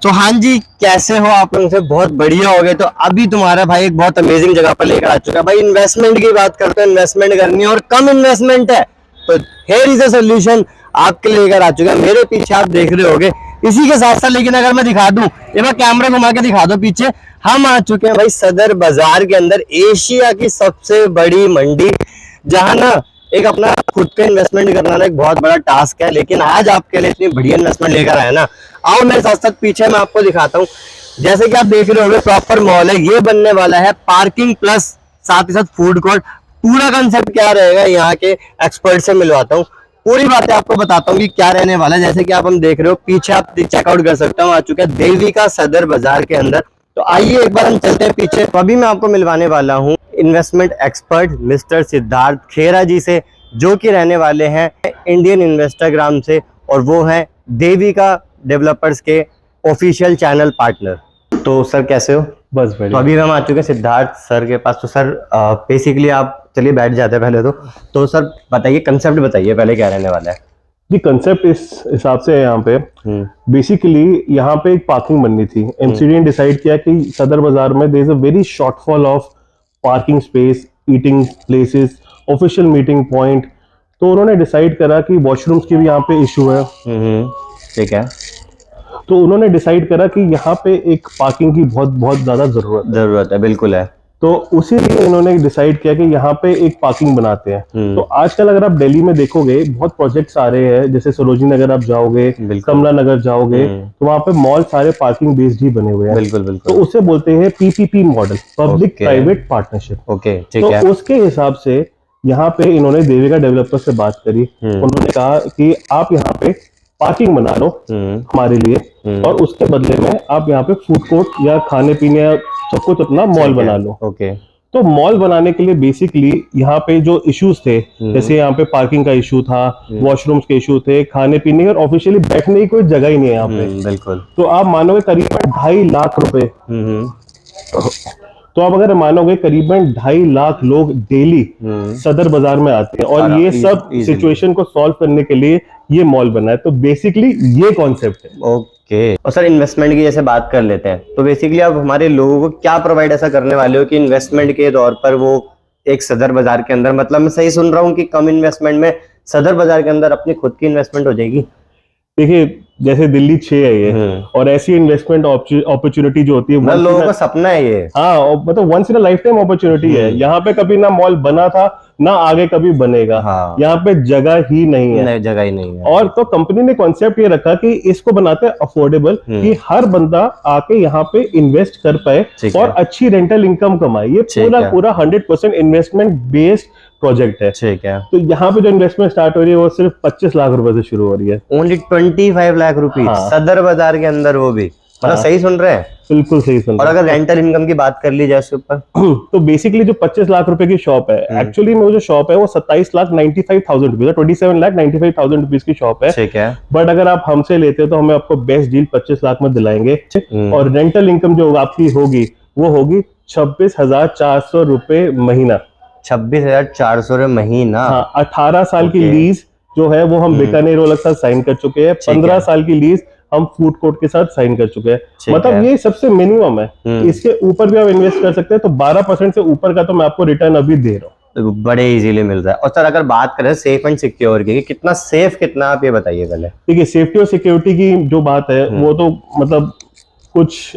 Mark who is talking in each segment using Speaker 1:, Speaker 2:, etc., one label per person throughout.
Speaker 1: तो हाँ जी, कैसे हो आप लोग? से बहुत बढ़िया हो गए। तो अभी तुम्हारा भाई एक बहुत अमेजिंग जगह पर लेकर आ चुका है। भाई इन्वेस्टमेंट की बात करते हैं, इन्वेस्टमेंट करनी है और कम इन्वेस्टमेंट है तो हियर इज अ सोल्यूशन आपके लेकर आ चुका है। मेरे पीछे आप देख रहे होगे। इसी के साथ साथ लेकिन अगर मैं दिखा दूं, ये मैं कैमरा घुमा के दिखा दूं पीछे, हम आ चुके हैं भाई सदर बाजार के अंदर, एशिया की सबसे बड़ी मंडी, जहां ना एक अपना खुद का इन्वेस्टमेंट करना ना एक बहुत बड़ा टास्क है। लेकिन आज आपके लिए इतनी बढ़िया इन्वेस्टमेंट लेकर आया ना, आओ मेरे साथ साथ पीछे मैं आपको दिखाता हूँ। जैसे कि आप देख रहे होंगे, प्रॉपर मॉल है, ये बनने वाला है पार्किंग प्लस साथ ही साथ फूड कोर्ट। पूरा कंसेप्ट क्या रहेगा यहाँ के एक्सपर्ट से मिलवाता हूँ, पूरी बातें आपको बताता हूँ कि क्या रहने वाला है। जैसे कि आप हम देख रहे हो पीछे, आप चेकआउट कर सकते हो, आ चुके हैं देविका सदर बाजार के अंदर। तो आइए एक बार हम चलते हैं पीछे। तो अभी मैं आपको मिलवाने वाला हूँ इन्वेस्टमेंट एक्सपर्ट मिस्टर सिद्धार्थ खेरा जी से, जो कि रहने वाले हैं इंडियन इन्वेस्टाग्राम से, और वो हैं देविका डेवलपर्स के ऑफिशियल चैनल पार्टनर। तो सर कैसे हो?
Speaker 2: बस बढ़िया।
Speaker 1: तो अभी हम आ चुके हैं सिद्धार्थ सर के पास। तो सर बेसिकली आप चलिए बैठ जाते हैं पहले तो सर बताइए, कंसेप्ट बताइए पहले क्या रहने वाला है।
Speaker 2: जी, कंसेप्ट इस हिसाब से है यहाँ पे। बेसिकली यहाँ पे एक पार्किंग बननी थी। एमसीडी ने डिसाइड किया कि सदर बाजार में there is a very shortfall of parking space, eating places, official meeting point. तो उन्होंने डिसाइड करा कि वॉशरूम्स की भी यहाँ पे इशू है।
Speaker 1: ठीक है।
Speaker 2: तो उन्होंने डिसाइड करा कि यहाँ पे एक पार्किंग की बहुत बहुत ज्यादा जरूरत
Speaker 1: है। बिल्कुल है।
Speaker 2: तो उसी लिए इन्होंने डिसाइड किया कि यहाँ पे एक पार्किंग बनाते हैं। तो आजकल अगर आप दिल्ली में देखोगे बहुत प्रोजेक्ट्स आ रहे हैं, जैसे सरोजनी नगर आप जाओगे, कमला नगर जाओगे, तो वहाँ पे मॉल सारे पार्किंग बेस्ड ही बने हुए हैं।
Speaker 1: बिल्कुल बिल्कुल।
Speaker 2: तो उसे बोलते हैं PPP model, public private partnership.
Speaker 1: Okay, ठीक है।
Speaker 2: तो उसके हिसाब से यहाँ पे इन्होंने देविका डेवलपर से बात करी। उन्होंने कहा कि आप यहाँ पे पार्किंग बना लो हमारे लिए, और उसके बदले में आप यहाँ पे फूड कोर्ट या खाने पीने सब कुछ अपना मॉल बना लो।
Speaker 1: ओके।
Speaker 2: तो मॉल बनाने के लिए बेसिकली यहाँ पे जो इश्यूज थे, जैसे यहाँ पे पार्किंग का इशू था, वॉशरूम्स के इशू थे, खाने पीने और ऑफिशियली बैठने की कोई जगह ही नहीं है यहाँ पे।
Speaker 1: बिल्कुल।
Speaker 2: तो आप मानोगे करीबन 2.5 लाख रुपए, तो आप अगर मानोगे करीबन 2.5 लाख लोग डेली सदर बाजार में आते हैं, और ये सब सिचुएशन को सॉल्व करने के लिए ये मॉल बना है। तो बेसिकली ये कॉन्सेप्ट है।
Speaker 1: ओके। और सर इन्वेस्टमेंट की जैसे बात कर लेते हैं, तो बेसिकली आप हमारे लोगों को क्या प्रोवाइड ऐसा करने वाले हो कि इन्वेस्टमेंट के तौर पर वो एक सदर बाजार के अंदर, मतलब मैं सही सुन रहा हूँ कि कम इन्वेस्टमेंट में सदर बाजार के अंदर अपनी खुद की इन्वेस्टमेंट हो जाएगी?
Speaker 2: देखिए, जैसे दिल्ली 6 है ये, और ऐसी इन्वेस्टमेंट अपॉर्चुनिटी जो होती है,
Speaker 1: लोगों का सपना है ये।
Speaker 2: हाँ, मतलब once in a life time opportunity है। यहाँ पे कभी ना मॉल बना था, ना आगे कभी बनेगा। हाँ। यहाँ पे जगह ही नहीं है।
Speaker 1: जगह ही नहीं है।
Speaker 2: और तो कंपनी ने कॉन्सेप्ट ये रखा कि इसको बनाते हैं अफोर्डेबल, कि हर बंदा आके यहाँ पे इन्वेस्ट कर पाए और अच्छी रेंटल इनकम कमाए। ये पूरा 100% इन्वेस्टमेंट बेस्ड प्रोजेक्ट है। ठीक है। तो यहाँ पे जो इन्वेस्टमेंट स्टार्ट हो रही है वो सिर्फ 25 लाख रुपए से शुरू हो रही है।
Speaker 1: Only 25 lakh rupees. हाँ। सदर बाजार के अंदर, वो भी मतलब सही सुन रहे हैं?
Speaker 2: बिल्कुल सही सुन रहे हैं।
Speaker 1: और अगर रेंटल इनकम की बात कर ली जाए उसके ऊपर,
Speaker 2: तो बेसिकली जो 25 लाख रुपए की शॉप है, एक्चुअली में वो जो शॉप है वो 27,95,000 रुपीज, 27,95,000 रुपीज की शॉप है। ठीक है। बट अगर आप हमसे लेते हो तो हमें आपको बेस्ट डील 25 लाख में दिलाएंगे। और रेंटल इनकम जो आपकी होगी वो होगी 26,400 रुपए महीना।
Speaker 1: 26,400 रुपए महीना।
Speaker 2: हाँ। 18 साल की लीज जो है वो हम बीकानेर वालों के साथ साइन कर चुके हैं। 15 साल की लीज हम फूड कोर्ट के साथ साइन कर चुके हैं। मतलब ये सबसे मिनिमम है। इसके ऊपर भी आप इन्वेस्ट कर सकते हैं। तो 12% से ऊपर का तो मैं आपको रिटर्न अभी दे रहा हूँ।
Speaker 1: बड़े इजीली मिल रहा है। और सर अगर बात करें सेफ एंड सिक्योर की, कितना सेफ कितना, आप ये बताइए पहले।
Speaker 2: देखिए, सेफ्टी और सिक्योरिटी की जो बात है वो तो मतलब कुछ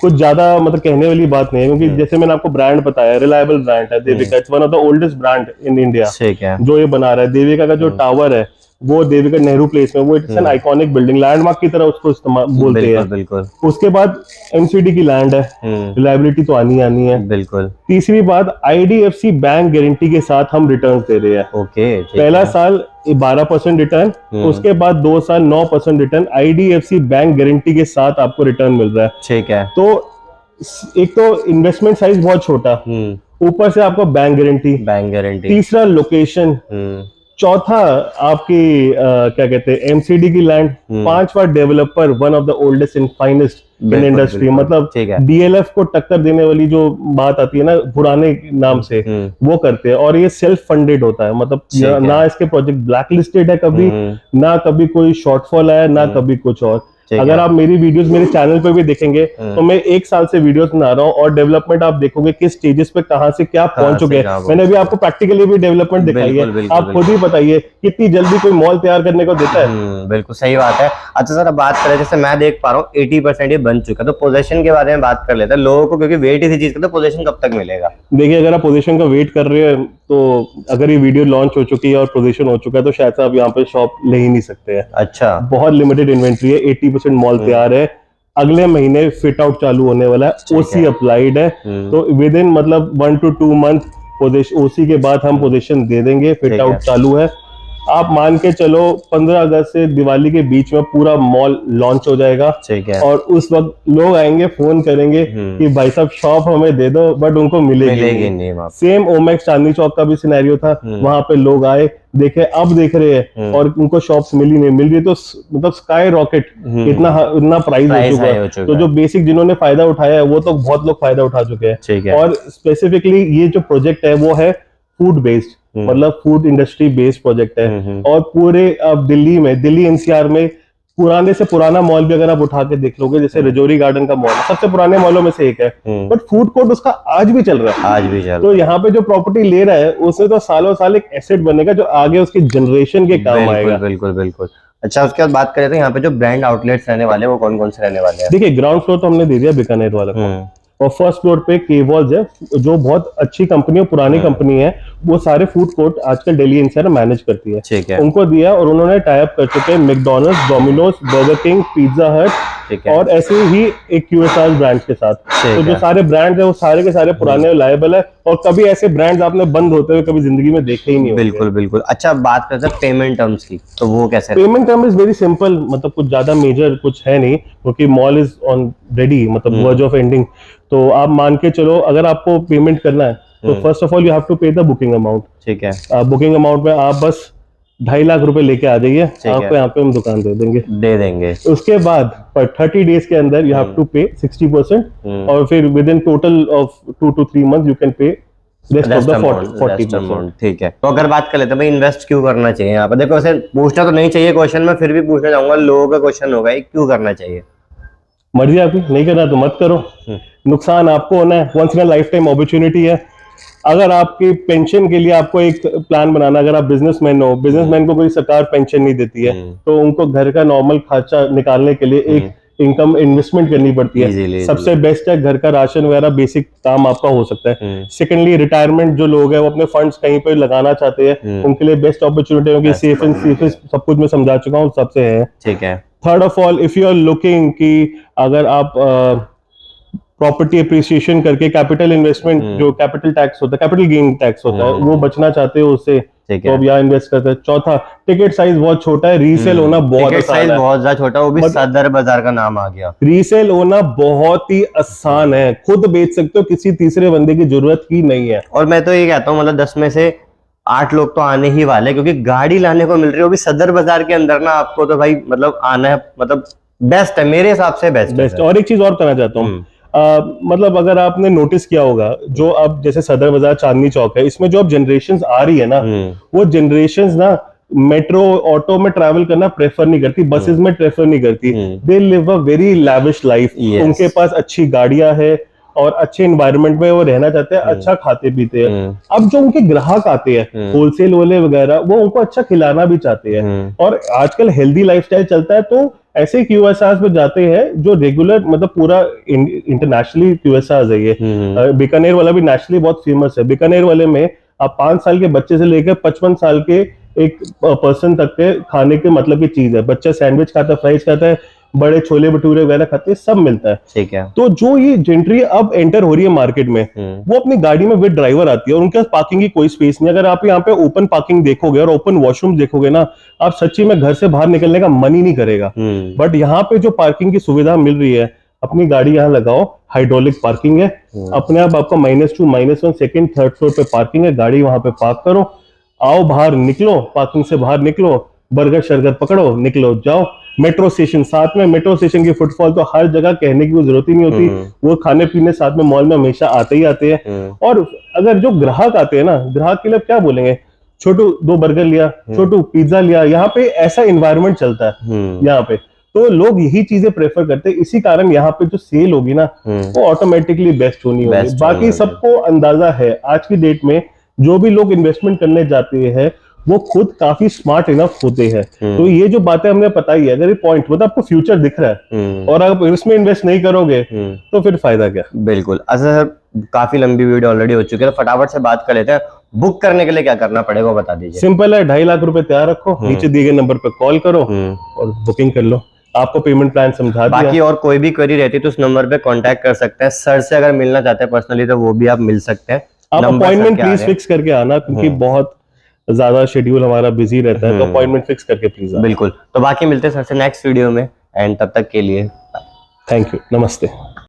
Speaker 2: ज्यादा मतलब कहने वाली बात नहीं है, क्योंकि जैसे मैंने आपको ब्रांड बताया, रिलायबल ब्रांड है Devika. It's one of the oldest brand in India. ठीक है। जो ये बना रहा है, देविका का जो टावर है वो देविका नेहरू प्लेस में, वो it's an iconic building, landmark की तरह उसको इस्तेमाल बोलते हैं। बिल्कुल। उसके बाद एमसीडी की लैंड है, रिलायबिलिटी तो आनी है। बिल्कुल। तीसरी बात, आईडीएफसी बैंक गारंटी के साथ हम रिटर्न दे रहे हैं। ओके। पहला साल 12% रिटर्न, उसके बाद 2 साल 9% रिटर्न, आईडीएफसी बैंक गारंटी के साथ आपको रिटर्न मिल रहा है। ठीक है। तो एक तो इन्वेस्टमेंट साइज बहुत छोटा, ऊपर से आपको बैंक गारंटी। तीसरा लोकेशन, चौथा आपकी क्या कहते हैं एमसीडी की लैंड, पांचवा developer, one of the oldest and finest in industry. मतलब डीएलएफ को टक्कर देने वाली जो बात आती है ना पुराने नाम से, वो करते हैं। और ये सेल्फ फंडेड होता है, मतलब ना इसके प्रोजेक्ट ब्लैक लिस्टेड है कभी, ना कभी कोई शॉर्टफॉल आया, ना कभी कुछ और। अगर आप मेरी वीडियोस मेरे चैनल पे भी देखेंगे तो मैं 1 साल से वीडियोस बना रहा हूँ और डेवलपमेंट आप देखोगे किस स्टेजेस पे कहाँ से क्या पहुंच चुके हैं। मैंने अभी आपको प्रैक्टिकली भी डेवलपमेंट दिखाई है, आप खुद ही बताइए कितनी जल्दी कोई मॉल तैयार करने को देता है।
Speaker 1: बिल्कुल सही बात है। अच्छा सर, अब बात करें, जैसे मैं देख पा रहा हूँ 80% ये बन चुका है, तो पोजीशन के बारे में बात कर लेते हैं लोगों को, क्योंकि वेट इसी चीज का, तो पोजीशन कब तक मिलेगा?
Speaker 2: देखिए, अगर आप पोजीशन का वेट कर रहे हैं तो अगर ये वीडियो लॉन्च हो चुकी है और पोजीशन हो चुका है तो शायद से आप यहाँ पे शॉप ले ही नहीं सकते हैं।
Speaker 1: अच्छा,
Speaker 2: बहुत लिमिटेड इन्वेंट्री है, 80% मॉल तैयार है, अगले महीने फिट आउट चालू होने वाला है, ओसी अप्लाइड है, तो विद इन मतलब 1 to 2 मंथ पोजीशन, ओसी के बाद हम पोजीशन दे देंगे, फिट आउट चालू है। आप मान के चलो 15 अगस्त से दिवाली के बीच में पूरा मॉल लॉन्च हो जाएगा।
Speaker 1: ठीक है।
Speaker 2: और उस वक्त लोग आएंगे, फोन करेंगे कि भाई साहब शॉप हमें दे दो, बट उनको मिलेगी नहीं। सेम ओमेक्स चांदनी चौक का भी सिनेरियो था, वहां पे लोग आए, देखे, अब देख रहे हैं और उनको शॉप्स मिल रही, तो मतलब स्काई रॉकेट इतना प्राइस हो चुका है। तो जो बेसिक जिन्होंने फायदा उठाया है वो तो बहुत लोग फायदा उठा चुके हैं। और स्पेसिफिकली ये जो प्रोजेक्ट है वो है फूड बेस्ड, मतलब फूड इंडस्ट्री बेस्ड प्रोजेक्ट है। और पूरे अब दिल्ली एनसीआर में पुराने से पुराना मॉल भी अगर आप उठा के देख लोगे, जैसे रजौरी गार्डन का मॉल सबसे पुराने मॉलों में से एक है, बट फूड कोर्ट उसका आज भी चल रहा है,
Speaker 1: आज भी चल रहा है।
Speaker 2: तो यहाँ पे जो प्रॉपर्टी ले रहा है उससे तो सालों साल एक एसेट बनेगा जो आगे उसकी जनरेशन के काम आएगा।
Speaker 1: बिल्कुल बिल्कुल। अच्छा, उसके बाद बात करें तो यहाँ पे जो ब्रांड आउटलेट्स रहने वाले हैं वो कौन कौन से रहने वाले हैं?
Speaker 2: देखिए, ग्राउंड फ्लोर तो हमने दे दिया बीकानेर वाला को, और फर्स्ट फ्लोर पे केवॉल्स है जो बहुत अच्छी कंपनी है, पुरानी कंपनी है, वो सारे फूड कोर्ट आजकल दिल्ली एनसीआर मैनेज करती है।
Speaker 1: ठीक है।
Speaker 2: उनको दिया और उन्होंने टाई अप कर चुके हैं McDonald's, Domino's, burger king, pizza हट और ऐसे ही एक QSR ब्रांड्स के साथ। तो जो सारे ब्रांड्स है वो सारे के सारे पुराने लायबल है, और कभी ऐसे ब्रांड्स आपने बंद होते हुए कभी जिंदगी में देखे ही नहीं।
Speaker 1: बिल्कुल बिल्कुल। अच्छा, बात करते हैं पेमेंट टर्म्स की, तो वो कैसे?
Speaker 2: Payment term is very simple, मतलब कुछ ज्यादा मेजर कुछ है नहीं, क्योंकि मॉल इज ऑन रेडी, मतलब वर्ज ऑफ एंडिंग। तो आप मान के चलो, अगर आपको पेमेंट करना है तो first of all you have to pay the booking amount.
Speaker 1: ठीक है।
Speaker 2: बुकिंग अमाउंट में आप बस 2.5 लाख रुपए लेके आ जाइए, आपको यहाँ पे हम दुकान दे देंगे। उसके बाद पर 30 डेज के अंदर यू हैव टू पे 60%, और फिर with in total of 2 to 3 month you can pay rest of the 40%।
Speaker 1: ठीक है। तो अगर बात कर लेते हैं भाई, इन्वेस्ट क्यों करना चाहिए यहाँ पर? देखो, वैसे पूछना तो नहीं चाहिए क्वेश्चन, में फिर भी पूछना चाहूंगा, लोगों का क्वेश्चन होगा क्यों करना चाहिए?
Speaker 2: मर्जी आपकी, नहीं करना तो मत करो, नुकसान आपको होना है, once in a life time opportunity है। अगर आपकी पेंशन के लिए आपको एक प्लान बनाना, अगर आप बिजनेसमैन हो, बिजनेसमैन को कोई सरकार पेंशन नहीं देती है, तो उनको घर का नॉर्मल खर्चा निकालने के लिए एक इनकम इन्वेस्टमेंट करनी पड़ती है। सबसे बेस्ट है घर का राशन वगैरह, बेसिक काम आपका हो सकता है। सेकेंडली, रिटायरमेंट जो लोग हैं वो अपने फंड्स कहीं पे लगाना चाहते हैं, उनके लिए बेस्ट अपॉर्चुनिटी होगी, सेफ एंड सेफेस्ट, सब कुछ मैं समझा चुका हूँ, सबसे है।
Speaker 1: ठीक है।
Speaker 2: Third of all, if you are looking कि अगर आप प्रॉपर्टी अप्रिसिएशन करके कैपिटल इन्वेस्टमेंट, जो कैपिटल टैक्स होता है, कैपिटल गेन टैक्स होता है, वो बचना चाहते हो उससे, तो अब यहाँ इन्वेस्ट करते हैं। चौथा, टिकट साइज बहुत छोटा है, रीसेल होना बहुत आसान है।
Speaker 1: बहुत ज्यादा छोटा, वो भी सदर बाजार का नाम आ गया।
Speaker 2: रीसेल होना बहुत ही आसान है, खुद बेच सकते हो, किसी तीसरे बंदे की जरूरत ही नहीं है।
Speaker 1: और मैं तो ये कहता हूँ, मतलब 10 में से 8 लोग तो आने ही वाले, क्योंकि गाड़ी लाने को मिल रही है, वो भी सदर बाजार के अंदर ना, आपको तो भाई मतलब आना है, मतलब बेस्ट है मेरे हिसाब से, बेस्ट।
Speaker 2: और एक चीज और कहना चाहता हूँ, मतलब अगर आपने नोटिस किया होगा, जो अब जैसे सदर बाजार, चांदनी चौक है, इसमें जो अब जनरेशंस आ रही है ना, वो जनरेशंस ना मेट्रो ऑटो में ट्रैवल करना प्रेफर नहीं करती, बसेस में प्रेफर नहीं करती। They live a very lavish life, उनके पास अच्छी गाड़ियां है और अच्छे एनवायरनमेंट में वो रहना चाहते हैं, अच्छा खाते पीते हैं। अब जो उनके ग्राहक आते हैं होलसेल वाले वगैरह, वो उनको अच्छा खिलाना भी चाहते हैं, और आजकल हेल्दी लाइफस्टाइल चलता है, तो ऐसे QSRs पे जाते हैं जो रेगुलर, मतलब पूरा इंटरनेशनली QSRs है ये। बीकानेर वाला भी नेशनली बहुत फेमस है। बीकानेर वाले में आप 5 साल के बच्चे से लेकर 55 साल के एक पर्सन तक के खाने के मतलब की चीज है। बच्चा सैंडविच खाता है, फ्राइज खाता है, बड़े छोले भटूरे वगैरह खाते हैं, सब मिलता है।
Speaker 1: ठीक है।
Speaker 2: तो जो ये जेंट्री अब एंटर हो रही है मार्केट में, वो अपनी गाड़ी में विद ड्राइवर आती है, और उनके पास पार्किंग की कोई स्पेस नहीं। अगर आप यहाँ पे ओपन पार्किंग देखोगे और ओपन वॉशरूम देखोगे ना, आप सच्ची में घर से बाहर निकलने का मन ही नहीं करेगा। बट यहाँ पे जो पार्किंग की सुविधा मिल रही है, अपनी गाड़ी यहाँ लगाओ, हाइड्रोलिक पार्किंग है, अपने आप आपका -2 -1 सेकंड 3rd फ्लोर पे पार्किंग है, गाड़ी वहां पे पार्क करो, आओ बाहर निकलो, पार्किंग से बाहर निकलो, बर्गर शर्गर पकड़ो, निकलो, जाओ। मेट्रो स्टेशन साथ में, मेट्रो स्टेशन की फुटफॉल तो हर जगह कहने की जरूरत ही नहीं होती, वो खाने पीने साथ में मॉल में हमेशा आते ही आते हैं। और अगर जो ग्राहक आते हैं ना, ग्राहक के लिए क्या बोलेंगे, छोटू 2 बर्गर लिया, छोटू पिज्जा लिया, यहाँ पे ऐसा इन्वायरमेंट चलता है यहाँ पे। तो लोग यही चीजें प्रेफर करते हैं, इसी कारण यहाँ पे जो सेल होगी ना वो ऑटोमेटिकली बेस्ट होनी होगी। बाकी सबको अंदाजा है आज की डेट में जो भी लोग इन्वेस्टमेंट करने जाते हैं वो खुद काफी स्मार्ट इनफ होते हैं। तो ये जो बातें हमने बताई है, अगर ये पॉइंट मतलब आपको फ्यूचर दिख रहा है और आप इसमें इन्वेस्ट नहीं करोगे तो फिर फायदा क्या।
Speaker 1: बिल्कुल। अच्छा सर, काफी लंबी वीडियो ऑलरेडी हो चुकी है, तो फटाफट से बात कर लेते हैं। बुक करने के लिए क्या करना पड़ेगा बता दीजिए।
Speaker 2: सिंपल है, 2.5 लाख रुपए तैयार रखो, नीचे दिए गए नंबर पे कॉल करो और बुकिंग कर लो। आपको पेमेंट प्लान समझा दिया।
Speaker 1: बाकी और कोई भी क्वेरी रहती है तो उस नंबर पे कांटेक्ट कर सकते हैं। सर से अगर मिलना चाहते हैं पर्सनली तो वो भी आप मिल सकते हैं।
Speaker 2: आप अपॉइंटमेंट प्लीज फिक्स करके आना, क्योंकि बहुत ज्यादा शेड्यूल हमारा बिजी रहता है, तो अपॉइंटमेंट फिक्स करके प्लीज आना।
Speaker 1: बिल्कुल। तो बाकी मिलते हैं सर से नेक्स्ट वीडियो में, एंड तब तक के लिए
Speaker 2: थैंक यू, नमस्ते।